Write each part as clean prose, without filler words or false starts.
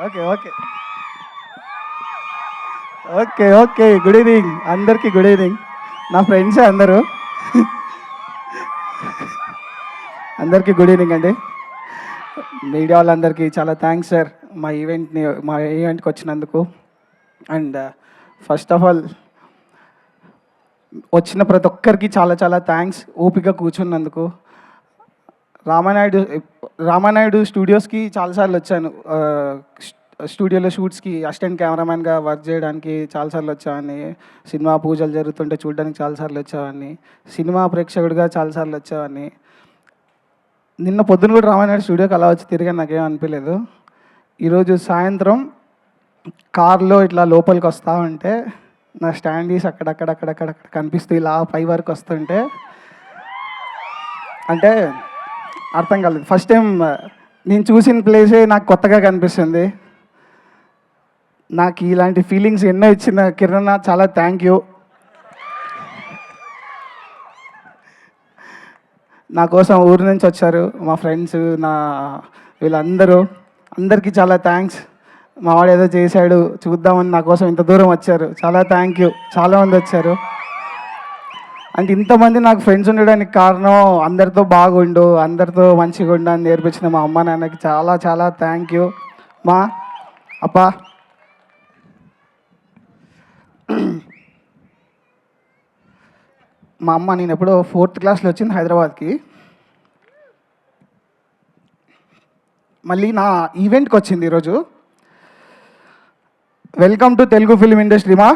Okay okay okay okay good evening అందరికీ good evening. నా ఫ్రెండ్సే అందరూ. అందరికీ గుడ్ ఈవినింగ్ అండి. మీడియా వాళ్ళందరికీ చాలా థ్యాంక్స్ సార్ మా ఈవెంట్కి వచ్చినందుకు. అండ్ ఫస్ట్ ఆఫ్ ఆల్ వచ్చిన ప్రతి ఒక్కరికి చాలా చాలా థ్యాంక్స్ ఓపిక కూర్చున్నందుకు. రామానాయుడు రామానాయుడు స్టూడియోస్కి చాలాసార్లు వచ్చాను. స్టూడియోలో షూట్స్కి అసిస్టెంట్ కెమెరామ్యాన్గా వర్క్ చేయడానికి చాలాసార్లు వచ్చేవాడిని. సినిమా పూజలు జరుగుతుంటే చూడడానికి చాలాసార్లు వచ్చేవాడిని. సినిమా ప్రేక్షకుడిగా చాలాసార్లు వచ్చేవాడిని. నిన్న పొద్దున కూడా రామానాయుడు స్టూడియోకి అలా వచ్చి తిరిగాను, నాకేం అనిపించలేదు. ఈరోజు సాయంత్రం కార్లో ఇట్లా లోపలికి వస్తూ ఉంటే నా స్టాండీస్ అక్కడక్కడక్కడక్కడ కనిపిస్తూ ఇలా పై వరకు వస్తుంటే అంటే అర్థం కాలేదు. ఫస్ట్ టైం నేను చూసిన ప్లేసే నాకు కొత్తగా కనిపిస్తుంది. నాకు ఇలాంటి ఫీలింగ్స్ ఎన్నో ఇచ్చిన కిరణ్ చాలా థ్యాంక్ యూ. నా కోసం ఊరి నుంచి వచ్చారు మా ఫ్రెండ్స్, అందరికీ చాలా థ్యాంక్స్. మా వాడు ఏదో చేశాడు చూద్దామని నా కోసం ఇంత దూరం వచ్చారు, చాలా థ్యాంక్ యూ. చాలామంది వచ్చారు. అంటే ఇంతమంది నాకు ఫ్రెండ్స్ ఉండడానికి కారణం అందరితో బాగుండు, అందరితో మంచిగా ఉండు అని నేర్పించిన మా అమ్మ నాన్నకి చాలా చాలా థ్యాంక్ యూ. మా అప్పా మా అమ్మ నేను ఎప్పుడో 4th క్లాస్లో వచ్చింది హైదరాబాద్కి. మళ్ళీ నా ఈవెంట్కి వచ్చింది ఈరోజు. Welcome to Telugu film industry మా.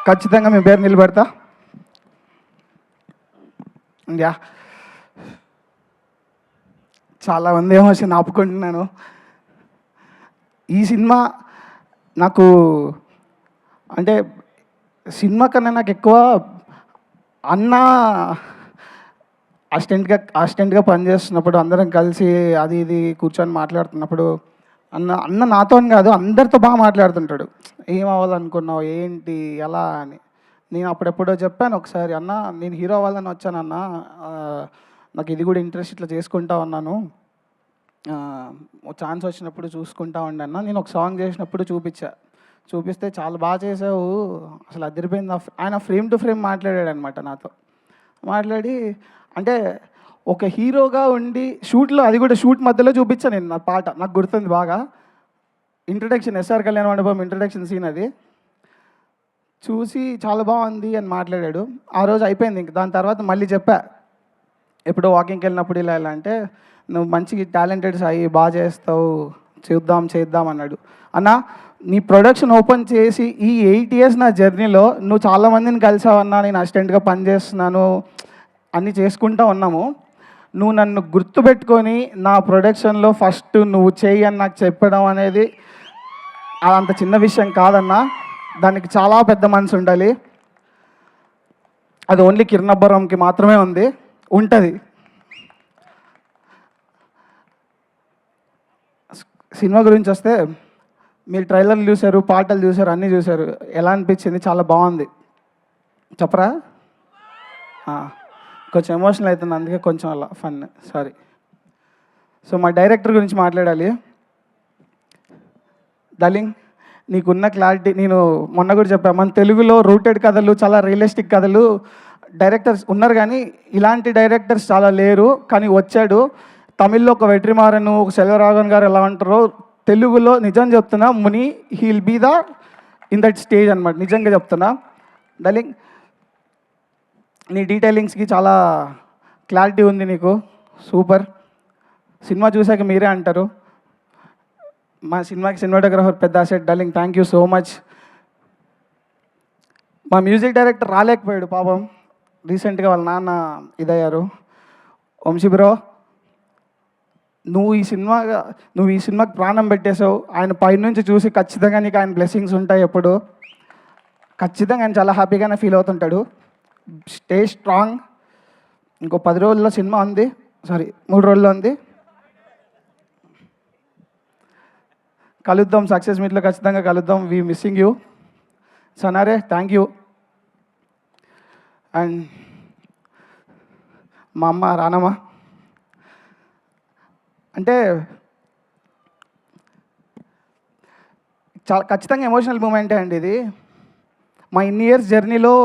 ఖచ్చితంగా మీ పేరు నిలబెడతా. యా చాలామంది ఎమోషన్ ఆపుకుంటున్నాను. ఈ సినిమా నాకు అంటే సినిమా కన్నా నాకు ఎక్కువ అన్న అసిస్టెంట్గా పనిచేస్తున్నప్పుడు అందరం కలిసి అది ఇది కూర్చొని మాట్లాడుతున్నప్పుడు అన్న నాతో కాదు అందరితో బాగా మాట్లాడుతుంటాడు. ఏం అవ్వాలనుకున్నావు, ఏంటి, ఎలా అని. నేను అప్పుడెప్పుడో చెప్పాను ఒకసారి, అన్న నేను హీరో అవ్వాలని వచ్చానన్న, నాకు ఇది కూడా ఇంట్రెస్ట్, ఇట్లా చేసుకుంటా ఉన్నాను, ఛాన్స్ వచ్చినప్పుడు చూసుకుంటా ఉండి అన్న. నేను ఒక సాంగ్ చేసినప్పుడు చూపిస్తే చాలా బాగా చేసావు, అసలు అదిరిపోయింది. ఆయన ఫ్రేమ్ టు ఫ్రేమ్ మాట్లాడాడు అనమాట నాతో. మాట్లాడి అంటే ఒక హీరోగా ఉండి షూట్లో, అది కూడా షూట్ మధ్యలో చూపించాను నేను నా పాట, నాకు గుర్తుంది బాగా. ఇంట్రడక్షన్, ఎస్ఆర్ కళ్యాణ మండపం ఇంట్రడక్షన్ సీన్ అది చూసి చాలా బాగుంది అని మాట్లాడాడు. ఆ రోజు అయిపోయింది. ఇంక దాని తర్వాత మళ్ళీ చెప్పా, ఎప్పుడో వాకింగ్కి వెళ్ళినప్పుడు ఇలా అంటే, నువ్వు మంచి టాలెంటెడ్ సాయి, బాగా చేస్తావు, చేద్దాం అన్నాడు. అన్న నీ ప్రొడక్షన్ ఓపెన్ చేసి ఈ 8 years నా జర్నీలో నువ్వు చాలామందిని కలిసావన్నా, నేను అసిస్టెంట్గా పనిచేస్తున్నాను, అన్నీ చేసుకుంటా ఉన్నాము. నువ్వు నన్ను గుర్తుపెట్టుకొని నా ప్రొడక్షన్లో ఫస్ట్ నువ్వు చేయి అని నాకు చెప్పడం అనేది అదంత చిన్న విషయం కాదన్నా. దానికి చాలా పెద్ద మనసు ఉండాలి. అది ఓన్లీ కిరణబ్బరంకి మాత్రమే ఉంటుంది. సినిమా గురించి వస్తే, మీరు ట్రైలర్లు చూశారు, పాటలు చూశారు, అన్నీ చూశారు. ఎలా అనిపించింది? చాలా బాగుంది. చెప్పరా? కొంచెం ఎమోషనల్ అవుతుంది, అందుకే కొంచెం అలా ఫన్, సారీ. సో మా డైరెక్టర్ గురించి మాట్లాడాలి. డార్లింగ్, నీకున్న క్లారిటీ, నేను మొన్న కూడా చెప్పాను, మన తెలుగులో రూటెడ్ కథలు, చాలా రియలిస్టిక్ కథలు డైరెక్టర్స్ ఉన్నారు, కానీ ఇలాంటి డైరెక్టర్స్ చాలా లేరు. కానీ వచ్చాడు. తమిళ్లో ఒక వెట్రిమారన్, ఒక సెల్వరాఘవన్ గారు ఎలా అంటారో, తెలుగులో నిజం చెప్తున్నా, ముని హీల్ బీ ఇన్ దట్ స్టేజ్ అనమాట. నిజంగా చెప్తున్నా. డార్లింగ్, నీ డీటెయిలింగ్స్కి చాలా క్లారిటీ ఉంది నీకు, సూపర్. సినిమా చూసాక మీరే అంటారు. మా సినిమాకి సినిమాటోగ్రాఫర్ పెద్ద asset. Darling, thank you so much. మా మ్యూజిక్ డైరెక్టర్ రాలేకపోయాడు పాపం, రీసెంట్గా వాళ్ళ నాన్న ఇదయ్యారు. వంశీ బ్రో, నువ్వు ఈ సినిమాకి ప్రాణం పెట్టేశావు. ఆయన పైనుంచి చూసి ఖచ్చితంగా నీకు ఆయన బ్లెస్సింగ్స్ ఉంటాయి ఎప్పుడు. ఖచ్చితంగా ఆయన చాలా హ్యాపీగానే ఫీల్ అవుతుంటాడు. Stay strong. ఇంకో 10 రోజుల్లో సినిమా ఉంది, 3 రోజుల్లో ఉంది. కలుద్దాం, సక్సెస్ మీట్లో ఖచ్చితంగా కలుద్దాం. వీ మిస్సింగ్ యూ సనారే. Thank you. అండ్ మా అమ్మ రానమ్మ, అంటే చాలా ఖచ్చితంగా ఎమోషనల్ మూమెంటే అండి ఇది. మా ఇన్ని ఇయర్స్ జర్నీలో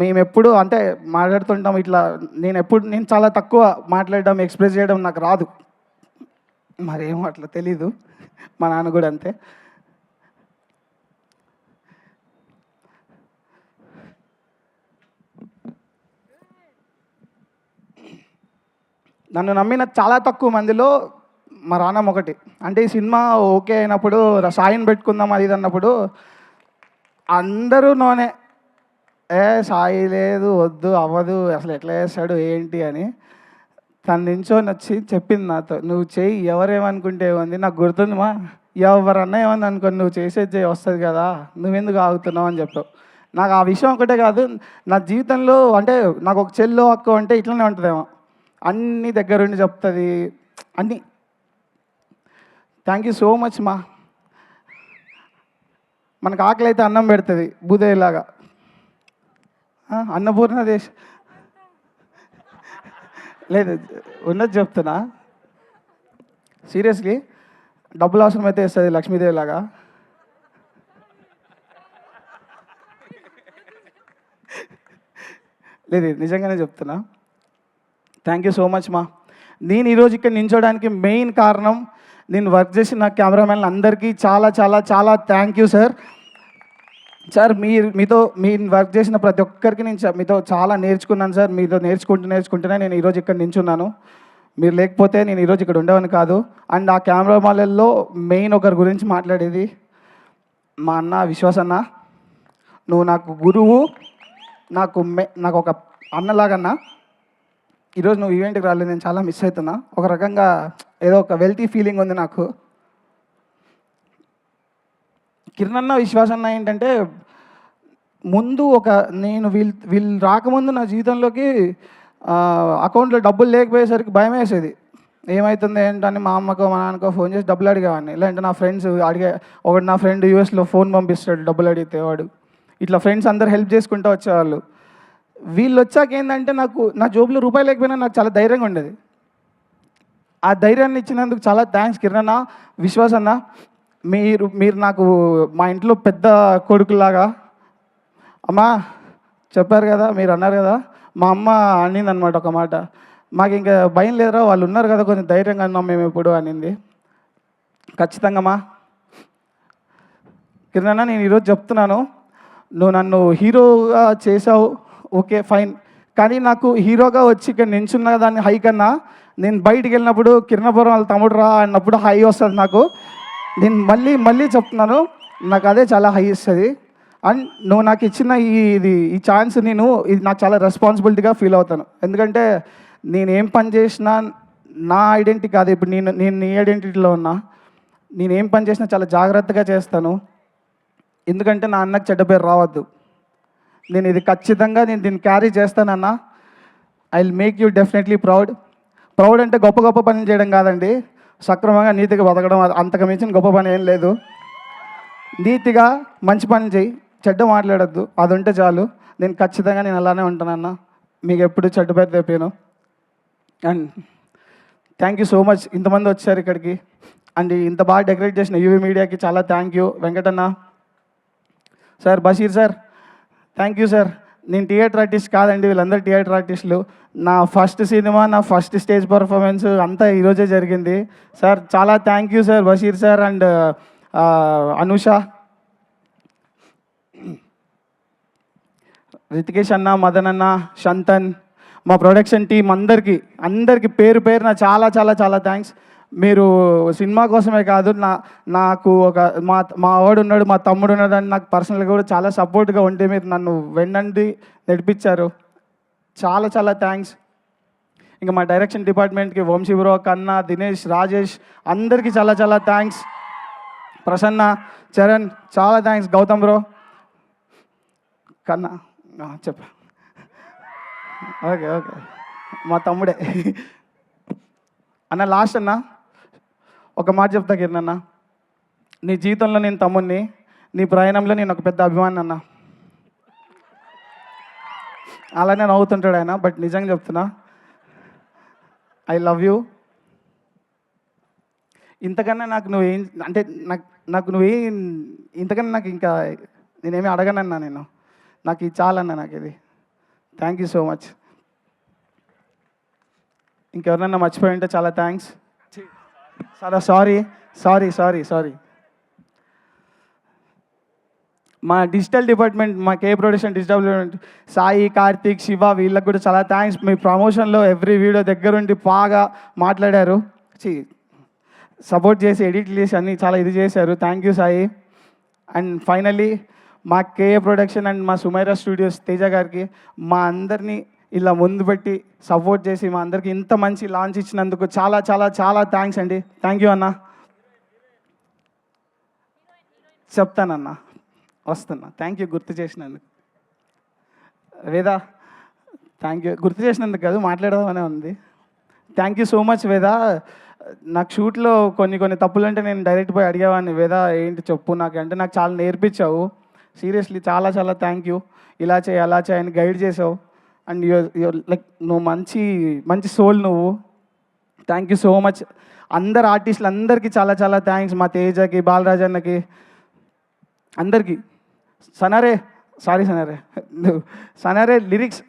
మేము ఎప్పుడు అంటే మాట్లాడుతుంటాం ఇట్లా, నేను చాలా తక్కువ మాట్లాడడం, ఎక్స్ప్రెస్ చేయడం నాకు రాదు. మరేమో అట్లా తెలీదు. మా నాన్న కూడా అంతే. నన్ను నమ్మిన చాలా తక్కువ మందిలో మా రానమ్మ ఒకటి. అంటే ఈ సినిమా ఓకే అయినప్పుడు సాయిని పెట్టుకుందాం అది ఇది అన్నప్పుడు అందరూ నోనే, సాయి లేదు, వద్దు, అవ్వదు, అసలు ఎట్లా చేస్తాడు ఏంటి అని. తను నించొని వచ్చి చెప్పింది నాతో, నువ్వు చెయ్యి, ఎవరేమనుకుంటే ఏముంది, నాకు గుర్తుందిమా, ఎవరన్నా ఏమని అనుకోని నువ్వు చేసేది చేయి, వస్తుంది కదా, నువ్వెందుకు ఆగుతున్నావు అని చెప్పావు. నాకు ఆ విషయం ఒకటే కాదు, నా జీవితంలో అంటే నాకు ఒక చెల్లో అక్క అంటే ఇట్లనే ఉంటుందేమో, అన్నీ దగ్గరుండి చెప్తుంది అన్నీ. థ్యాంక్ యూ సో మచ్ మా. మనకు ఆకలి అయితే అన్నం పెడుతుంది భూదేవిలాగా. అన్నపూర్ణ దేశ్ లేదు, ఉన్నది చెప్తున్నా సీరియస్లీ. డబ్బులు అవసరమైతే ఇస్తుంది లక్ష్మీదేవిలాగా. లేదు, నిజంగానే చెప్తున్నా. థ్యాంక్ యూ సో మచ్ మా. నేను ఈరోజు ఇక్కడ నించోడానికి మెయిన్ కారణం, నేను వర్క్ చేసిన కెమెరామెన్లు అందరికీ చాలా చాలా చాలా థ్యాంక్ యూ సార్. సార్ మీతో వర్క్ చేసిన ప్రతి ఒక్కరికి నేను మీతో చాలా నేర్చుకున్నాను సార్. మీతో నేర్చుకుంటూనే నేను ఈరోజు ఇక్కడ నించున్నాను. మీరు లేకపోతే నేను ఈరోజు ఇక్కడ ఉండేవాని కాదు. అండ్ ఆ కెమెరామాన్లలో మెయిన్ ఒకరి గురించి మాట్లాడేది మా అన్న విశ్వాస్ అన్న. నువ్వు నాకు గురువు, నాకు ఒక అన్నలాగన్నా. ఈరోజు నువ్వు ఈవెంట్కి రాలేదు, నేను చాలా మిస్ అవుతున్నా. ఒక రకంగా ఏదో ఒక వెల్తీ ఫీలింగ్ ఉంది నాకు. కిరణ్ అన్న, విశ్వాస్ అన్న ఏంటంటే ముందు నేను వీళ్ళు రాకముందు నా జీవితంలోకి అకౌంట్లో డబ్బులు లేకపోయేసరికి భయం వేసేది. ఏమవుతుంది ఏంటని మా అమ్మకో మా నాన్నకో ఫోన్ చేసి డబ్బులు అడిగేవాడిని. లేదంటే నా ఫ్రెండ్స్ నా ఫ్రెండ్ యూఎస్లో ఫోన్ పంపిస్తాడు డబ్బులు అడిగితే వాడు. ఇట్లా ఫ్రెండ్స్ అందరు హెల్ప్ చేసుకుంటూ వచ్చేవాళ్ళు. వీళ్ళు వచ్చాక ఏంటంటే నా జోబులో రూపాయలు లేకపోయినా నాకు చాలా ధైర్యంగా ఉండేది. ఆ ధైర్యాన్ని ఇచ్చినందుకు చాలా థ్యాంక్స్ కిరణ్ అన్న, విశ్వాస్ అన్న. మీరు నాకు మా ఇంట్లో పెద్ద కొడుకులాగా. అమ్మా చెప్పారు కదా, మీరు అన్నారు కదా, మా అమ్మ అనింది అనమాట ఒక మాట, మాకు ఇంకా భయం లేదురా, వాళ్ళు ఉన్నారు కదా, కొంచెం ధైర్యంగా అన్నాం మేము ఎప్పుడు అనింది. ఖచ్చితంగా మా కిరణ్ అన్న, నేను ఈరోజు చెప్తున్నాను, నువ్వు నన్ను హీరోగా చేసావు, ఓకే ఫైన్. కానీ నాకు హీరోగా వచ్చి ఇక్కడ నించున్న దాన్ని హై కన్నా, నేను బయటికి వెళ్ళినప్పుడు కిరణపురం వాళ్ళ తమ్ముడు రా అన్నప్పుడు హై వస్తుంది నాకు. నేను మళ్ళీ చెప్తున్నాను, నాకు అదే చాలా హై ఇస్తుంది. అండ్ నువ్వు నాకు ఇచ్చిన ఈ ఛాన్స్, ఇది నాకు చాలా రెస్పాన్సిబిలిటీగా ఫీల్ అవుతాను. ఎందుకంటే నేను ఏం పని చేసినా నా ఐడెంటిటీ కాదు. ఇప్పుడు నేను నీ ఐడెంటిటీలో ఉన్నా. నేను ఏం పని చేసినా చాలా జాగ్రత్తగా చేస్తాను. ఎందుకంటే నా అన్నకు చెడ్డ పేరు రావద్దు. నేను ఇది ఖచ్చితంగా దీన్ని క్యారీ చేస్తానన్నా. I will make you definitely proud. Proud అంటే గొప్ప పనులు చేయడం కాదండి, సక్రమంగా నీతిగా బతకడం. అంతకు మించిన గొప్ప పని ఏం లేదు. నీతిగా మంచి పని చేయి, చెడ్డ మాట్లాడద్దు, అది ఉంటే చాలు. నేను ఖచ్చితంగా అలానే ఉంటానన్నా. మీకు ఎప్పుడు చెడ్డ పేరు తెప్పాను. And thank you so much, ఇంతమంది వచ్చారు ఇక్కడికి. అండ్ ఇంత బాగా డెకరేట్ చేసిన యూవీ మీడియాకి చాలా thank you. Venkatanna sir, Basheer sir, thank you sir. నేను థియేటర్ ఆర్టిస్ట్ కాదండి, వీళ్ళందరూ థియేటర్ ఆర్టిస్టులు. నా ఫస్ట్ సినిమా, నా ఫస్ట్ స్టేజ్ పర్ఫార్మెన్స్ అంతా ఈరోజే జరిగింది. సార్ చాలా thank you sir, Basheer sir and Anusha, Ritikesh anna, Madan అన్న, శంతన్, మా ప్రొడక్షన్ టీం అందరికీ పేరు పేరున చాలా చాలా చాలా థ్యాంక్స్. మీరు సినిమా కోసమే కాదు, నాకు మా వాడు ఉన్నాడు, మా తమ్ముడు ఉన్నాడు అని నాకు పర్సనల్గా కూడా చాలా సపోర్ట్గా ఉంటే మీరు నన్ను వెన్నండి నడిపించారు. చాలా చాలా థ్యాంక్స్. ఇంకా మా డైరెక్షన్ డిపార్ట్మెంట్కి వంశీ బ్రో, కన్నా, దినేష్, రాజేష్ అందరికీ చాలా చాలా థ్యాంక్స్. ప్రసన్న, చరణ్ చాలా థ్యాంక్స్. గౌతమ్ బ్రో, కన్నా చెప్ప ఓకే మా తమ్ముడే అన్న. లాస్ట్ అన్న ఒక మాట చెప్తా కిరణ్ అన్న, నీ జీవితంలో నేను తమ్ముడిని, నీ ప్రయాణంలో నేను ఒక పెద్ద అభిమాని అన్న. అలానే నవ్వుతుంటాడు ఆయన, బట్ నిజంగా చెప్తున్నా, ఐ లవ్ యూ. ఇంతకన్నా నాకు నువ్వేం అంటే నాకు నువ్వేం ఇంతకన్నా నాకు ఇంకా నేనేమి అడగనన్నా నేను. నాకు ఇది చాలన్నా నాకు ఇది. Thank you so much. ఇంకెవరన్నా మర్చిపోయి ఉంటే చాలా థ్యాంక్స్. చాలా సారీ. మా డిజిటల్ డిపార్ట్మెంట్, మా K production digital department Sai, Karthik, Shiva వీళ్ళకి కూడా చాలా థ్యాంక్స్. మీ ప్రమోషన్లో ఎవ్రీ వీడియో దగ్గరుండి బాగా మాట్లాడారు, సపోర్ట్ చేసి ఎడిట్ చేసి అన్నీ చాలా ఇది చేశారు. Thank you Sai. And finally మా కే ప్రొడక్షన్ అండ్ మా సుమైరా స్టూడియోస్ తేజ గారికి మా అందరినీ ఇలా ముందు పెట్టి సపోర్ట్ చేసి మా అందరికి ఇంత మంచి లాంచ్ ఇచ్చినందుకు చాలా చాలా చాలా థ్యాంక్స్ అండి. థ్యాంక్ యూ అన్న. చెప్తానన్నా, వస్తున్నా. థ్యాంక్ యూ గుర్తు చేసినందుకు. వేద, థ్యాంక్ యూ గుర్తు చేసినందుకు కాదు, మాట్లాడదామనే ఉంది. థ్యాంక్ యూ సో మచ్ వేద. నాకు షూట్లో కొన్ని తప్పులు అంటే నేను డైరెక్ట్ పోయి అడిగేవాడిని, వేద ఏంటి చెప్పు నాకు అంటే, నాకు చాలా నేర్పించావు. సీరియస్లీ చాలా చాలా థ్యాంక్ యూ. ఇలా చేయి అలా చేయని గైడ్ చేసావు. అండ్ యువర్ లైక్ నువ్వు మంచి సోల్ నువ్వు. Thank you so much. అందరు ఆర్టిస్టులు అందరికీ చాలా చాలా థ్యాంక్స్. మా తేజకి, బాలరాజన్నకి, అందరికీ. సనరే లిరిక్స్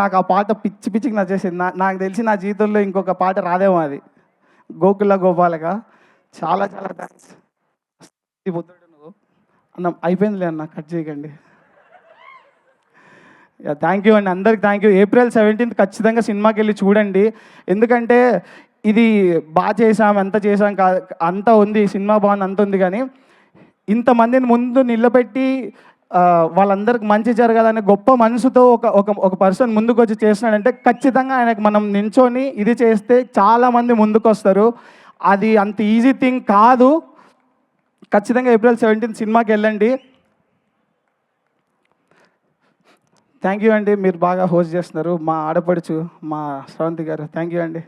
నాకు ఆ పాట పిచ్చికి నచ్చేసింది. నాకు తెలిసి నా జీవితంలో ఇంకొక పాట రాదేమో అది, గోకుల గోపాలగా. చాలా చాలా థ్యాంక్స్. నువ్వు అన్న అయిపోయిందిలే అన్న, కట్ చేయకండి. థ్యాంక్ యూ అండి, అందరికి థ్యాంక్ యూ. April 17th ఖచ్చితంగా సినిమాకి వెళ్ళి చూడండి. ఎందుకంటే ఇది బాగా చేసాం, ఎంత చేసాం అంత ఉంది, సినిమా బాగుంది అంత ఉంది. కానీ ఇంతమందిని ముందు నిలబెట్టి వాళ్ళందరికి మంచి జరగాలనే గొప్ప మనసుతో ఒక పర్సన్ ముందుకు వచ్చి చేస్తున్నాడంటే ఖచ్చితంగా ఆయనకు మనం నించొని ఇది చేస్తే చాలామంది ముందుకు వస్తారు. అది అంత ఈజీ థింగ్ కాదు. ఖచ్చితంగా April 17th సినిమాకి వెళ్ళండి. థ్యాంక్ యూ అండి, మీరు బాగా హోస్ట్ చేస్తున్నారు. మా ఆడపడుచు మా శ్రవంతి గారు, థ్యాంక్ యూ అండి.